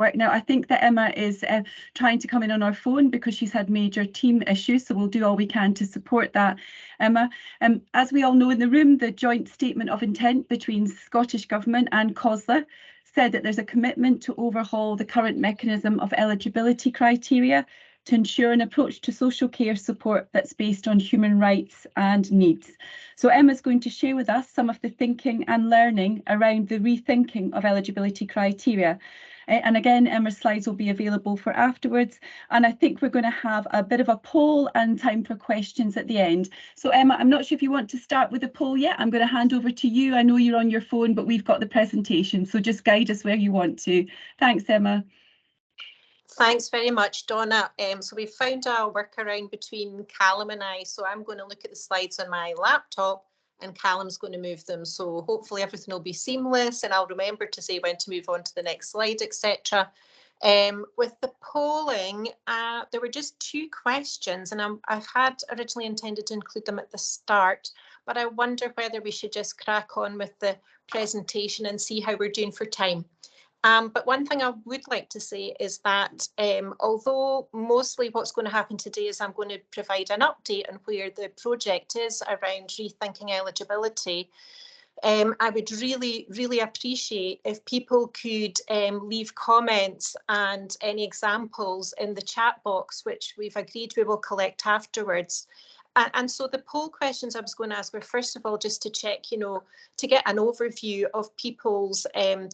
network. Now, I think that Emma is trying to come in on our phone because she's had major team issues, so we'll do all we can to support that, Emma. As we all know in the room, the joint statement of intent between Scottish Government and COSLA said that there's a commitment to overhaul the current mechanism of eligibility criteria to ensure an approach to social care support that's based on human rights and needs. So Emma's going to share with us some of the thinking and learning around the rethinking of eligibility criteria. And again, Emma's slides will be available for afterwards. And I think we're going to have a bit of a poll and time for questions at the end. So Emma, I'm not sure if you want to start with the poll yet. I'm going to hand over to you. I know you're on your phone, but we've got the presentation. So just guide us where you want to. Thanks, Emma. Thanks very much, Donna. So we found a workaround between Callum and I. So I'm going to look at the slides on my laptop and Callum's going to move them. So hopefully everything will be seamless and I'll remember to say when to move on to the next slide, etc. With the polling, there were just 2 questions and I've had originally intended to include them at the start, but I wonder whether we should just crack on with the presentation and see how we're doing for time. But one thing I would like to say is that although mostly what's going to happen today is I'm going to provide an update on where the project is around rethinking eligibility, I would really appreciate if people could leave comments and any examples in the chat box, which we've agreed we will collect afterwards. And so the poll questions I was going to ask were, first of all, just to check, to get an overview of people's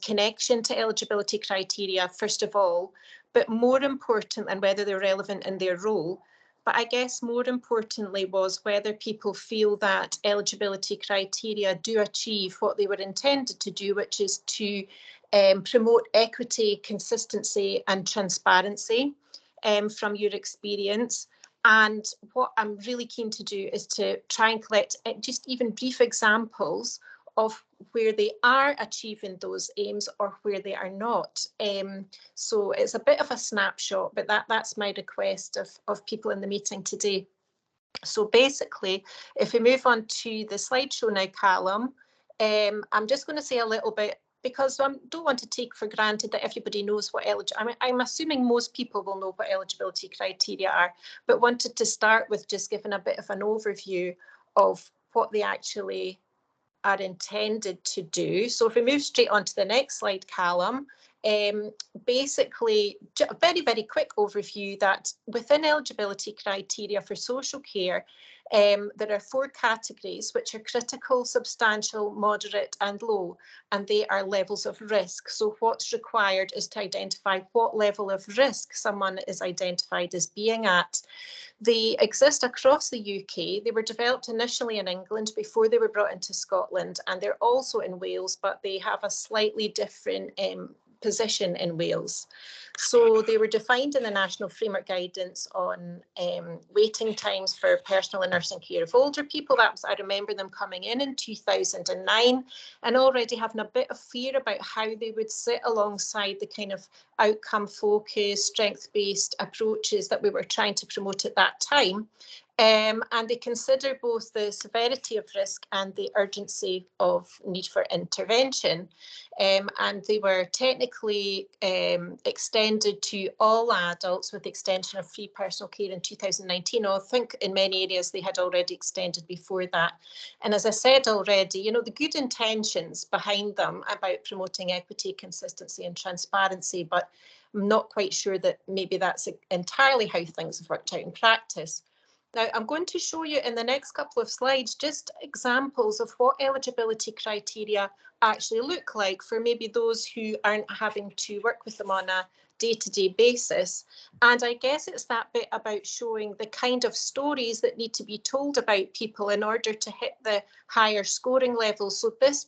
connection to eligibility criteria, first of all, but more important than whether they're relevant in their role. But I guess more importantly was whether people feel that eligibility criteria do achieve what they were intended to do, which is to promote equity, consistency and transparency from your experience. And what I'm really keen to do is to try and collect just even brief examples of where they are achieving those aims or where they are not. So it's a bit of a snapshot, but that's my request of people in the meeting today. So basically, if we move on to the slideshow now, Callum, I'm just going to say a little bit, because I don't want to take for granted that everybody knows what I'm assuming most people will know what eligibility criteria are, but wanted to start with just giving a bit of an overview of what they actually are intended to do. So if we move straight on to the next slide, Callum, basically a very quick overview that within eligibility criteria for social care, there are 4 categories, which are critical, substantial, moderate and low, and they are levels of risk. So what's required is to identify what level of risk someone is identified as being at. They exist across the UK. They were developed initially in England before they were brought into Scotland, and they're also in Wales, but they have a slightly different position in Wales. So they were defined in the National Framework Guidance on waiting times for personal and nursing care of older people. I remember them coming in 2009 and already having a bit of fear about how they would sit alongside the kind of outcome focused, strength-based approaches that we were trying to promote at that time. And they consider both the severity of risk and the urgency of need for intervention. And they were technically extended to all adults with the extension of free personal care in 2019. I think in many areas they had already extended before that. And as I said already, the good intentions behind them about promoting equity, consistency and transparency, but I'm not quite sure that maybe that's entirely how things have worked out in practice. Now, I'm going to show you in the next couple of slides just examples of what eligibility criteria actually look like for maybe those who aren't having to work with them on a day-to-day basis. And I guess it's that bit about showing the kind of stories that need to be told about people in order to hit the higher scoring levels. So this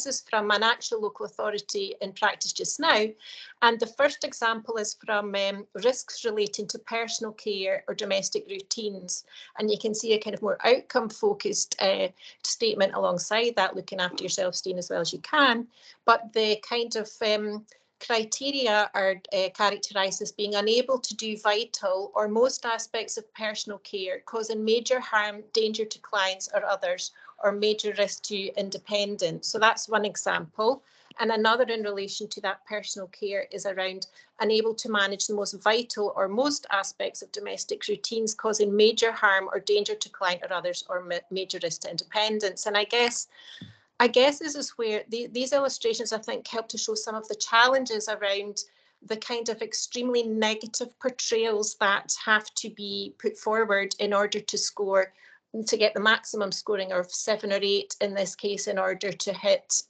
is from an actual local authority in practice just now. And the first example is from risks relating to personal care or domestic routines. And you can see a kind of more outcome focused statement alongside that, looking after yourself, staying as well as you can. But the kind of criteria are characterised as being unable to do vital or most aspects of personal care, causing major harm, danger to clients or others, or major risk to independence. So that's one example. And another in relation to that personal care is around unable to manage the most vital or most aspects of domestic routines, causing major harm or danger to client or others, or major risk to independence. And I guess this is where these illustrations, I think, help to show some of the challenges around the kind of extremely negative portrayals that have to be put forward in order to get the maximum scoring of 7 or 8 in this case, in order to hit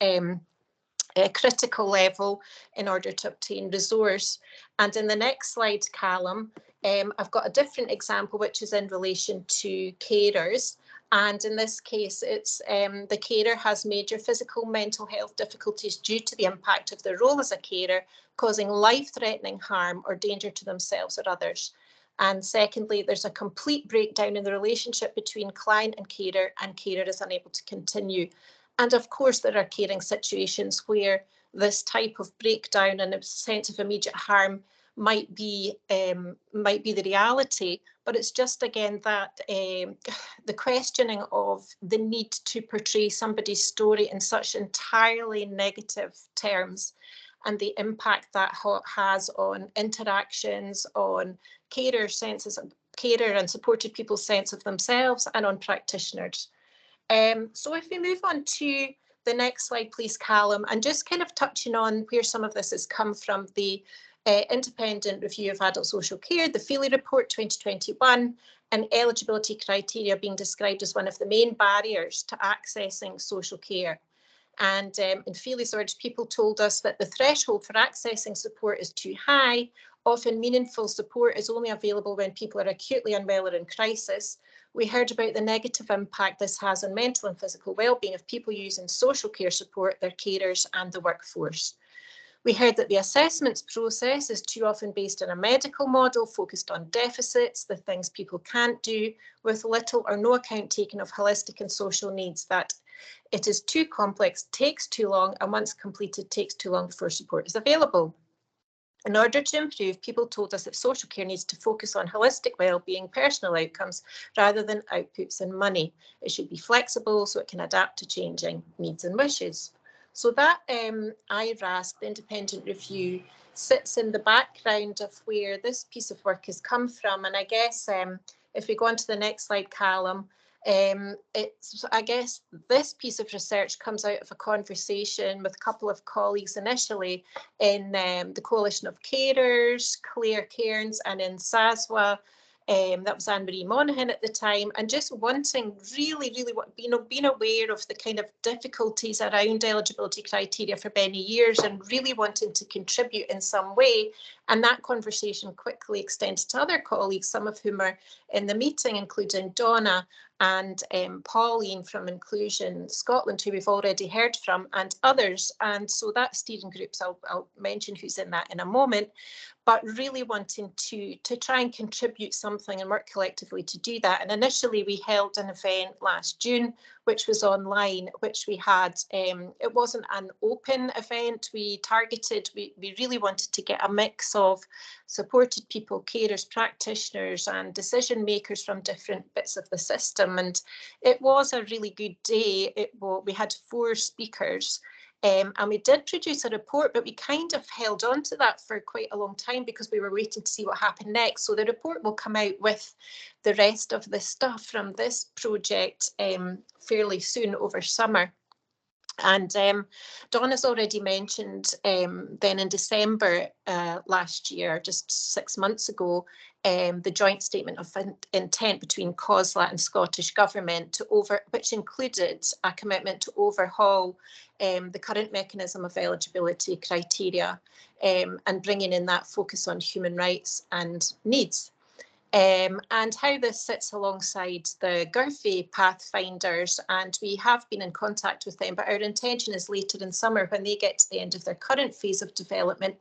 a critical level in order to obtain resource. And in the next slide, Callum, I've got a different example, which is in relation to carers. And in this case, it's the carer has major physical, mental health difficulties due to the impact of their role as a carer, causing life-threatening harm or danger to themselves or others. And secondly, there's a complete breakdown in the relationship between client and carer is unable to continue. And of course, there are caring situations where this type of breakdown and a sense of immediate harm might be the reality, but it's just again that the questioning of the need to portray somebody's story in such entirely negative terms, and the impact that has on interactions, on carer and supported people's sense of themselves, and on practitioners. So if we move on to the next slide, please, Callum, and just kind of touching on where some of this has come from, the Independent Review of Adult Social Care, the Feely Report 2021, and eligibility criteria being described as one of the main barriers to accessing social care. And in Feely's words, people told us that the threshold for accessing support is too high. Often meaningful support is only available when people are acutely unwell or in crisis. We heard about the negative impact this has on mental and physical well-being of people using social care support, their carers and the workforce. We heard that the assessments process is too often based on a medical model focused on deficits, the things people can't do, with little or no account taken of holistic and social needs, that it is too complex, takes too long, and once completed takes too long before support is available. In order to improve, people told us that social care needs to focus on holistic well-being, personal outcomes, rather than outputs and money. It should be flexible so it can adapt to changing needs and wishes. So that IRASC, the Independent Review, sits in the background of where this piece of work has come from. And I guess if we go on to the next slide, Callum, I guess this piece of research comes out of a conversation with a couple of colleagues initially in the Coalition of Carers, Claire Cairns, and in SASWA. That was Anne-Marie Monaghan at the time, and just wanting really being aware of the kind of difficulties around eligibility criteria for many years, and really wanting to contribute in some way. And that conversation quickly extended to other colleagues, some of whom are in the meeting, including Donna and Pauline from Inclusion Scotland, who we've already heard from, and others. And so that steering groups, I'll mention who's in that in a moment, but really wanting to try and contribute something and work collectively to do that. And initially we held an event last June, which was online, which we had, it wasn't an open event. We really wanted to get a mix of supported people, carers, practitioners, and decision makers from different bits of the system. And it was a really good day. We had 4 speakers. And we did produce a report, but we kind of held on to that for quite a long time because we were waiting to see what happened next. So the report will come out with the rest of the stuff from this project fairly soon over summer. And Donna's already mentioned then in December last year, just 6 months ago, the joint statement of intent between COSLA and Scottish Government which included a commitment to overhaul the current mechanism of eligibility criteria and bringing in that focus on human rights and needs. And how this sits alongside the GIRFE Pathfinders, and we have been in contact with them, but our intention is later in summer when they get to the end of their current phase of development,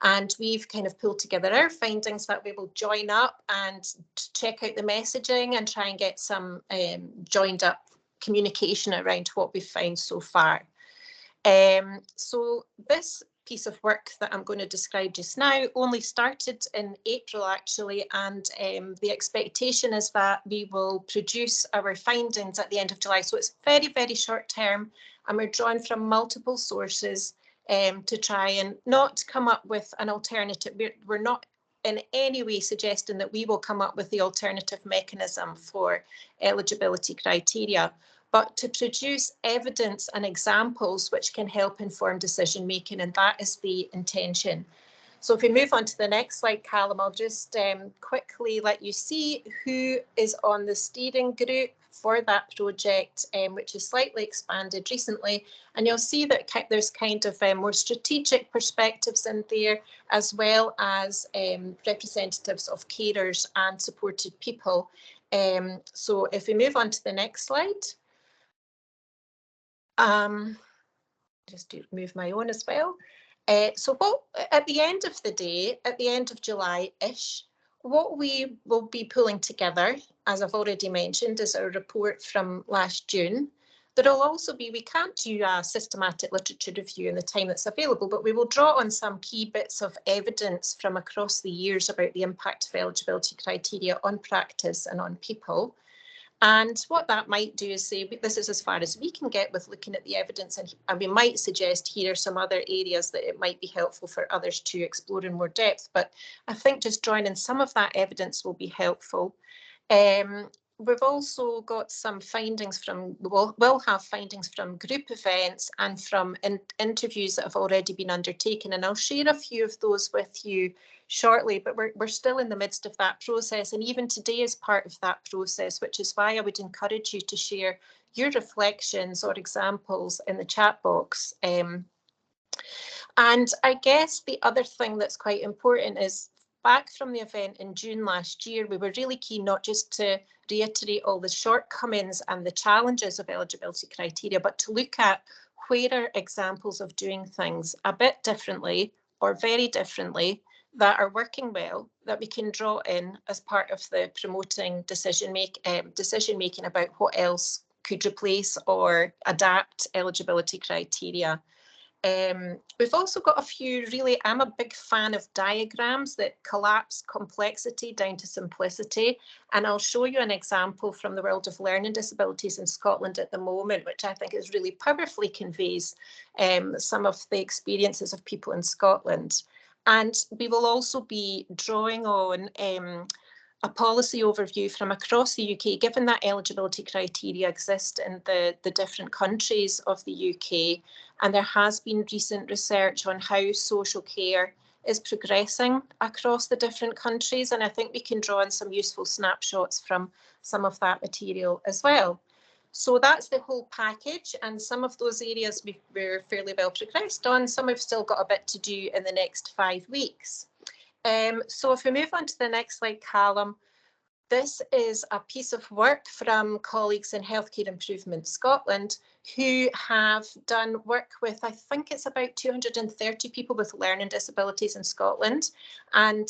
and we've kind of pulled together our findings that we will join up and check out the messaging and try and get some joined up communication around what we've found so far. So this piece of work that I'm going to describe just now only started in April actually, and the expectation is that we will produce our findings at the end of July. So it's very, very short term, and we're drawing from multiple sources, to try and not come up with an alternative. We're not in any way suggesting that we will come up with the alternative mechanism for eligibility criteria, but to produce evidence and examples which can help inform decision making, and that is the intention. So if we move on to the next slide, Callum, I'll just quickly let you see who is on the steering group for that project, which is slightly expanded recently. And you'll see that there's kind of more strategic perspectives in there, as well as representatives of carers and supported people. So if we move on to the next slide. Just move my own as well. So at the end of the day, at the end of July-ish, what we will be pulling together, as I've already mentioned, is a report from last June. There'll also be, we can't do a systematic literature review in the time that's available, but we will draw on some key bits of evidence from across the years about the impact of eligibility criteria on practice and on people. And what that might do is say, this is as far as we can get with looking at the evidence, and we might suggest here are some other areas that it might be helpful for others to explore in more depth. But I think just drawing in some of that evidence will be helpful. We've also got some findings from, we'll have findings from group events and from interviews that have already been undertaken. And I'll share a few of those with you shortly, but we're still in the midst of that process. And even today is part of that process, which is why I would encourage you to share your reflections or examples in the chat box. And I guess the other thing that's quite important is, back from the event in June last year, we were really keen not just to reiterate all the shortcomings and the challenges of eligibility criteria, but to look at where are examples of doing things a bit differently or very differently that are working well, that we can draw in as part of the promoting decision making about what else could replace or adapt eligibility criteria. We've also got a few really, I'm a big fan of diagrams that collapse complexity down to simplicity. And I'll show you an example from the world of learning disabilities in Scotland at the moment, which I think is really powerfully conveys some of the experiences of people in Scotland. And we will also be drawing on a policy overview from across the UK, given that eligibility criteria exist in the different countries of the UK. And there has been recent research on how social care is progressing across the different countries. And I think we can draw on some useful snapshots from some of that material as well. So that's the whole package. And some of those areas we're fairly well progressed on. Some have still got a bit to do in the next 5 weeks. So if we move on to the next slide, Callum, this is a piece of work from colleagues in Healthcare Improvement Scotland who have done work with, I think it's about 230 people with learning disabilities in Scotland. And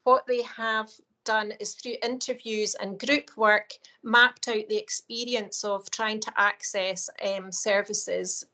what they have done is, through interviews and group work, mapped out the experience of trying to access services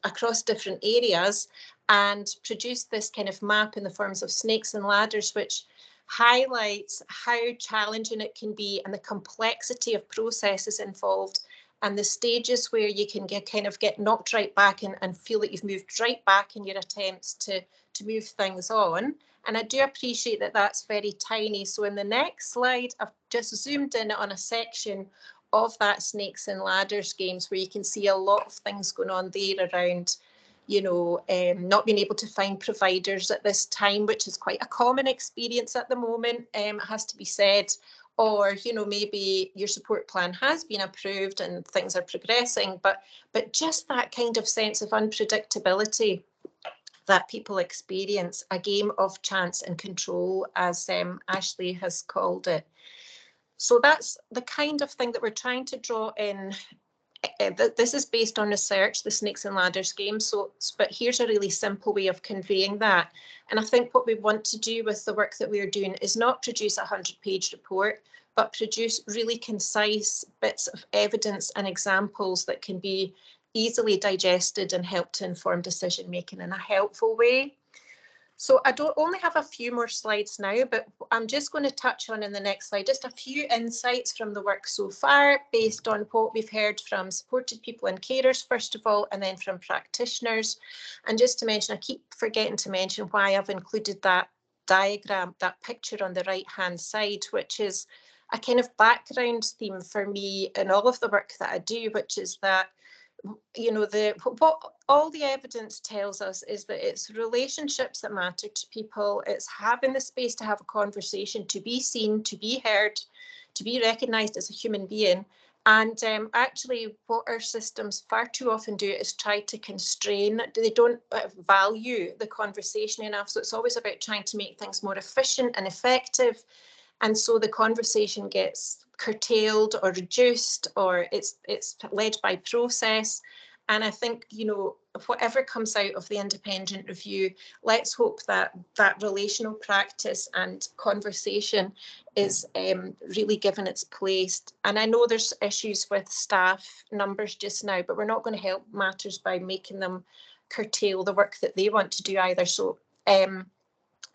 across different areas, and produced this kind of map in the forms of snakes and ladders, which highlights how challenging it can be and the complexity of processes involved, and the stages where you can get knocked right back and feel that you've moved right back in your attempts to move things on. And I do appreciate that that's very tiny. So in the next slide, I've just zoomed in on a section of that snakes and ladders games where you can see a lot of things going on there around, you know, not being able to find providers at this time, which is quite a common experience at the moment, has to be said. Or, you know, maybe your support plan has been approved and things are progressing, but just that kind of sense of unpredictability that people experience, a game of chance and control, as Ashley has called it. So that's the kind of thing that we're trying to draw in. This is based on research, the snakes and ladders game. But here's a really simple way of conveying that. And I think what we want to do with the work that we're doing is not produce a 100-page report, but produce really concise bits of evidence and examples that can be easily digested and help to inform decision making in a helpful way. So I don't only have a few more slides now, but I'm just going to touch on in the next slide just a few insights from the work so far based on what we've heard from supported people and carers, first of all, and then from practitioners. And just to mention, I keep forgetting to mention why I've included that diagram, that picture on the right-hand side, which is a kind of background theme for me in all of the work that I do, which is that, you know, what all the evidence tells us is that it's relationships that matter to people. It's having the space to have a conversation, to be seen, to be heard, to be recognised as a human being. And actually, what our systems far too often do is try to constrain. They don't value the conversation enough. So it's always about trying to make things more efficient and effective. And so the conversation gets curtailed or reduced, or it's led by process. And I think, you know, whatever comes out of the independent review, let's hope that that relational practice and conversation is really given its place. And I know there's issues with staff numbers just now, but we're not going to help matters by making them curtail the work that they want to do either. So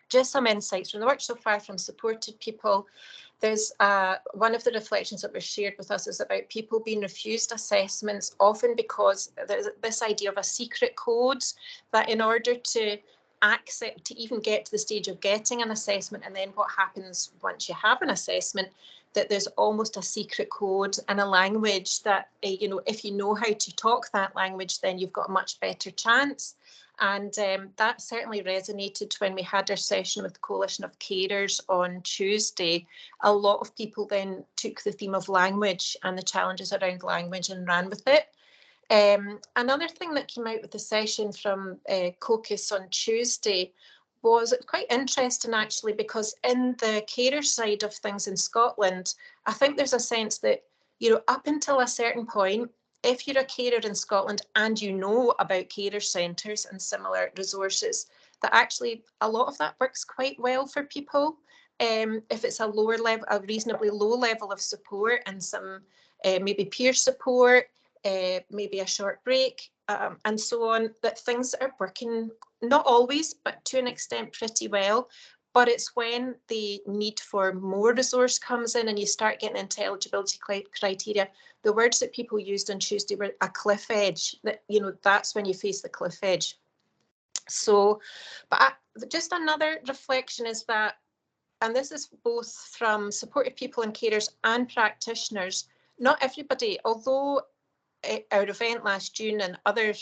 just some insights from the work so far from supported people. There's one of the reflections that was shared with us is about people being refused assessments, often because there's this idea of a secret code, that in order to accept, to even get to the stage of getting an assessment, and then what happens once you have an assessment, that there's almost a secret code and a language that, you know, if you know how to talk that language, then you've got a much better chance. And that certainly resonated when we had our session with the Coalition of Carers on Tuesday. A lot of people then took the theme of language and the challenges around language and ran with it. Another thing that came out with the session from COCUS on Tuesday was quite interesting, actually, because in the carer side of things in Scotland, I think there's a sense that, you know, up until a certain point, if you're a carer in Scotland and you know about carer centres and similar resources, that actually a lot of that works quite well for people. If it's a lower level, a reasonably low level of support and some maybe peer support, maybe a short break, and so on, that things are working, not always, but to an extent pretty well. But it's when the need for more resource comes in and you start getting into eligibility criteria. The words that people used on Tuesday were a cliff edge, that, you know, that's when you face the cliff edge. So, but just another reflection is that, and this is both from supported people and carers and practitioners, not everybody, although our event last June and other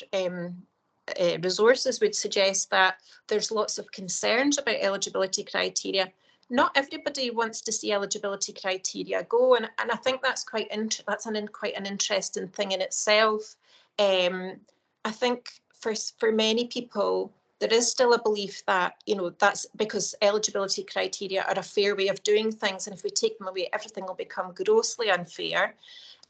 resources would suggest that there's lots of concerns about eligibility criteria, not everybody wants to see eligibility criteria go, and I think that's quite an interesting thing in itself. I think for many people there is still a belief that, you know, that's because eligibility criteria are a fair way of doing things, and if we take them away, everything will become grossly unfair.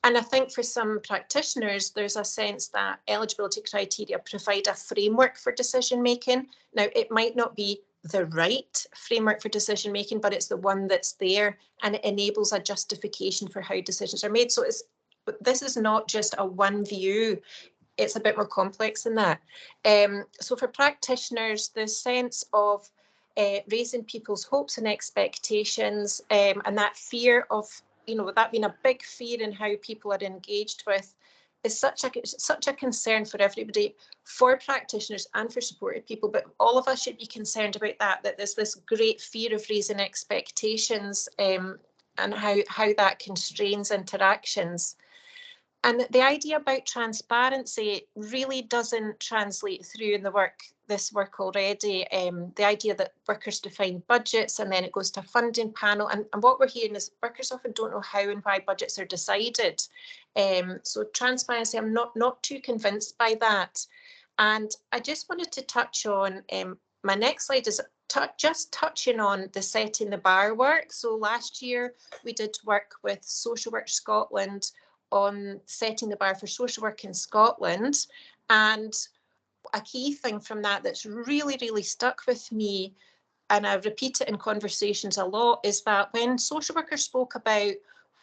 And I think for some practitioners, there's a sense that eligibility criteria provide a framework for decision making. Now, it might not be the right framework for decision making, but it's the one that's there, and it enables a justification for how decisions are made. So this is not just a one view. It's a bit more complex than that. So for practitioners, the sense of raising people's hopes and expectations, and that fear of, you know, that being a big fear in how people are engaged with, is such a concern for everybody, for practitioners and for supported people. But all of us should be concerned about that there's this great fear of raising expectations, and how that constrains interactions. And the idea about transparency really doesn't translate through in this work already. The idea that workers define budgets and then it goes to a funding panel. And what we're hearing is workers often don't know how and why budgets are decided. So transparency, I'm not too convinced by that. And I just wanted to touch on, my next slide is just touching on the setting the bar work. So last year we did work with Social Work Scotland on setting the bar for social work in Scotland. And a key thing from that that's really, really stuck with me, and I repeat it in conversations a lot, is that when social workers spoke about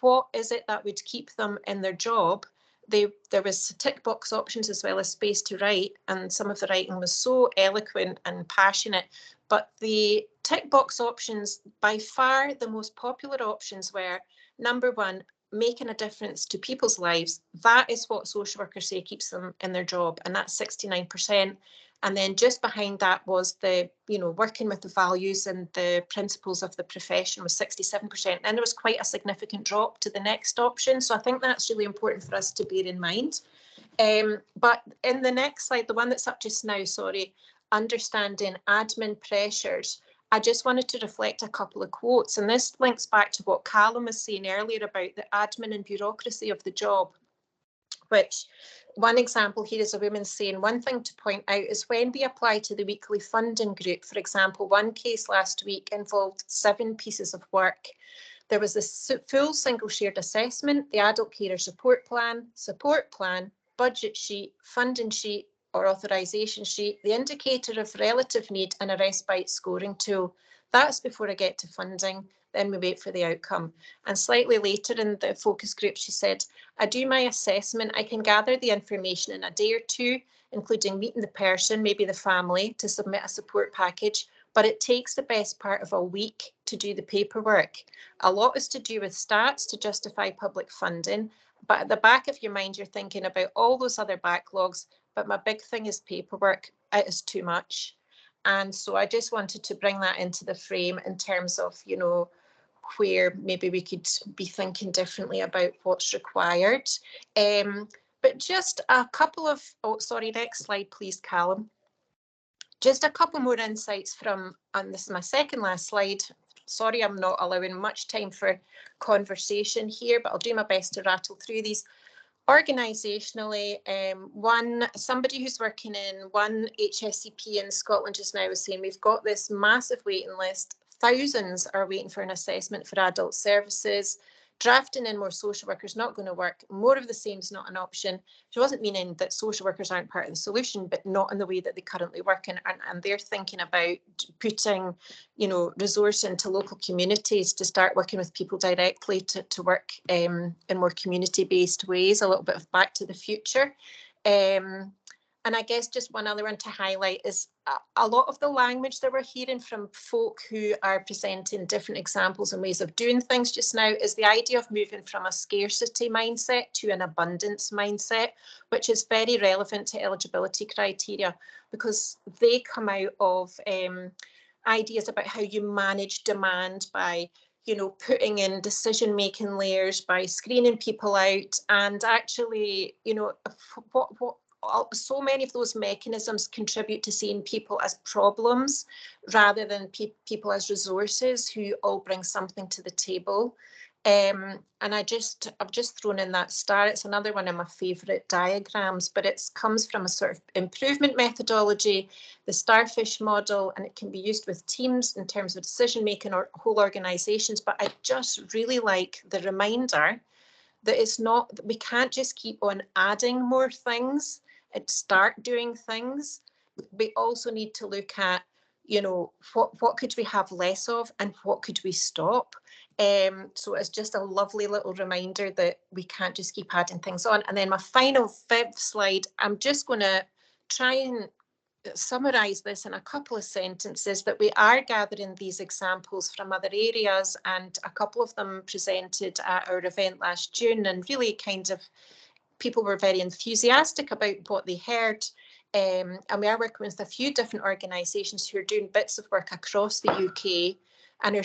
what is it that would keep them in their job, there was tick box options as well as space to write, and some of the writing was so eloquent and passionate. But the tick box options, by far the most popular options were, number one, making a difference to people's lives. That is what social workers say keeps them in their job, and that's 69%. And then just behind that was the, working with the values and the principles of the profession was 67%. And there was quite a significant drop to the next option. So I think that's really important for us to bear in mind. But in the next slide, the one that's up just now, sorry, understanding admin pressures, I just wanted to reflect a couple of quotes. And this links back to what Callum was saying earlier about the admin and bureaucracy of the job, which one example here is a woman saying, one thing to point out is when we apply to the weekly funding group, for example, one case last week involved 7 pieces of work. There was a full single shared assessment, the adult carer support plan, budget sheet, funding sheet or authorisation sheet, the indicator of relative need and a respite scoring tool. That's before I get to funding. Then we wait for the outcome. And slightly later in the focus group, she said, I do my assessment. I can gather the information in a day or 2, including meeting the person, maybe the family, to submit a support package. But it takes the best part of a week to do the paperwork. A lot is to do with stats to justify public funding. But at the back of your mind, you're thinking about all those other backlogs. But my big thing is paperwork. It is too much. And so I just wanted to bring that into the frame in terms of, where maybe we could be thinking differently about what's required. But just a couple of, next slide, please, Callum. Just a couple more insights from, and this is my second last slide. Sorry, I'm not allowing much time for conversation here, but I'll do my best to rattle through these. Organisationally, somebody who's working in one HSCP in Scotland just now was saying we've got this massive waiting list. Thousands are waiting for an assessment for adult services. Drafting in more social workers not going to work. More of the same is not an option. She wasn't meaning that social workers aren't part of the solution, but not in the way that they currently work in. And they're thinking about putting, resource into local communities to start working with people directly to work in more community-based ways, a little bit of back to the future. And I guess just one other one to highlight is a lot of the language that we're hearing from folk who are presenting different examples and ways of doing things just now is the idea of moving from a scarcity mindset to an abundance mindset, which is very relevant to eligibility criteria because they come out of ideas about how you manage demand by putting in decision-making layers, by screening people out, and actually, so many of those mechanisms contribute to seeing people as problems rather than people as resources who all bring something to the table. And I've just thrown in that star. It's another one of my favourite diagrams, but it comes from a sort of improvement methodology, the starfish model, and it can be used with teams in terms of decision making or whole organisations. But I just really like the reminder that it's not, that we can't just keep on adding more things and start doing things. We also need to look at, what could we have less of and what could we stop? So it's just a lovely little reminder that we can't just keep adding things on. And then my final 5th slide, I'm just going to try and summarise this in a couple of sentences, that we are gathering these examples from other areas, and a couple of them presented at our event last June, and really kind of people were very enthusiastic about what they heard. And we are working with a few different organisations who are doing bits of work across the UK and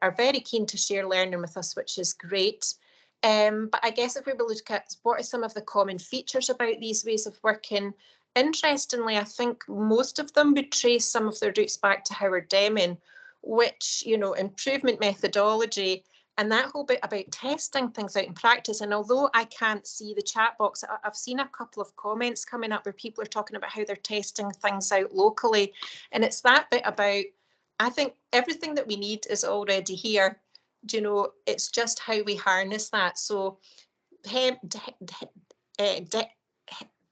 are very keen to share learning with us, which is great. But I guess if we were looking at what are some of the common features about these ways of working, interestingly, I think most of them would trace some of their roots back to Howard Deming, which, improvement methodology and that whole bit about testing things out in practice. And although I can't see the chat box, I've seen a couple of comments coming up where people are talking about how they're testing things out locally. And it's that bit about, I think everything that we need is already here. It's just how we harness that. So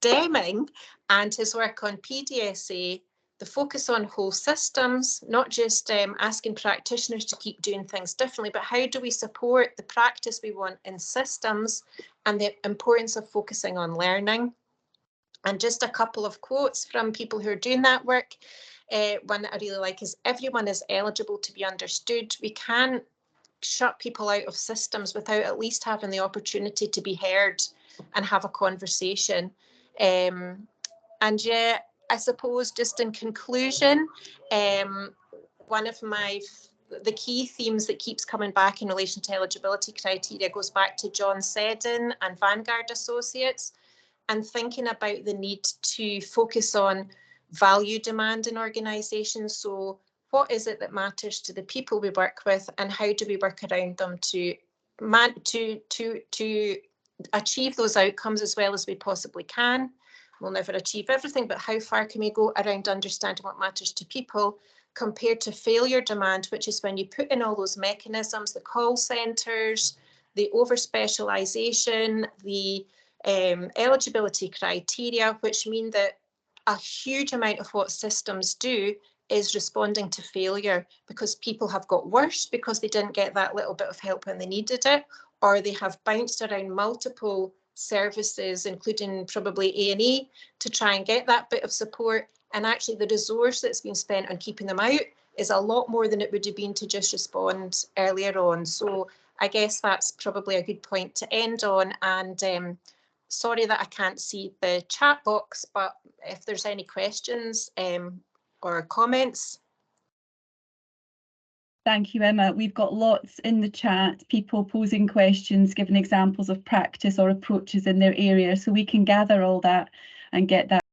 Deming and his work on PDSA, the focus on whole systems, not just asking practitioners to keep doing things differently, but how do we support the practice we want in systems and the importance of focusing on learning. And just a couple of quotes from people who are doing that work. One that I really like is, everyone is eligible to be understood. We can't shut people out of systems without at least having the opportunity to be heard and have a conversation. And yeah, I suppose just in conclusion, one of the key themes that keeps coming back in relation to eligibility criteria goes back to John Seddon and Vanguard Associates, and thinking about the need to focus on value demand in organisations. So what is it that matters to the people we work with, and how do we work around them to achieve those outcomes as well as we possibly can? We'll never achieve everything, but how far can we go around understanding what matters to people, compared to failure demand, which is when you put in all those mechanisms, the call centres, the over-specialisation, the eligibility criteria, which mean that a huge amount of what systems do is responding to failure, because people have got worse because they didn't get that little bit of help when they needed it, or they have bounced around multiple services, including probably A&E, to try and get that bit of support. And actually the resource that's been spent on keeping them out is a lot more than it would have been to just respond earlier on. So I guess that's probably a good point to end on. And sorry that I can't see the chat box, but if there's any questions or comments. Thank you, Emma. We've got lots in the chat, people posing questions, giving examples of practice or approaches in their area, so we can gather all that and get that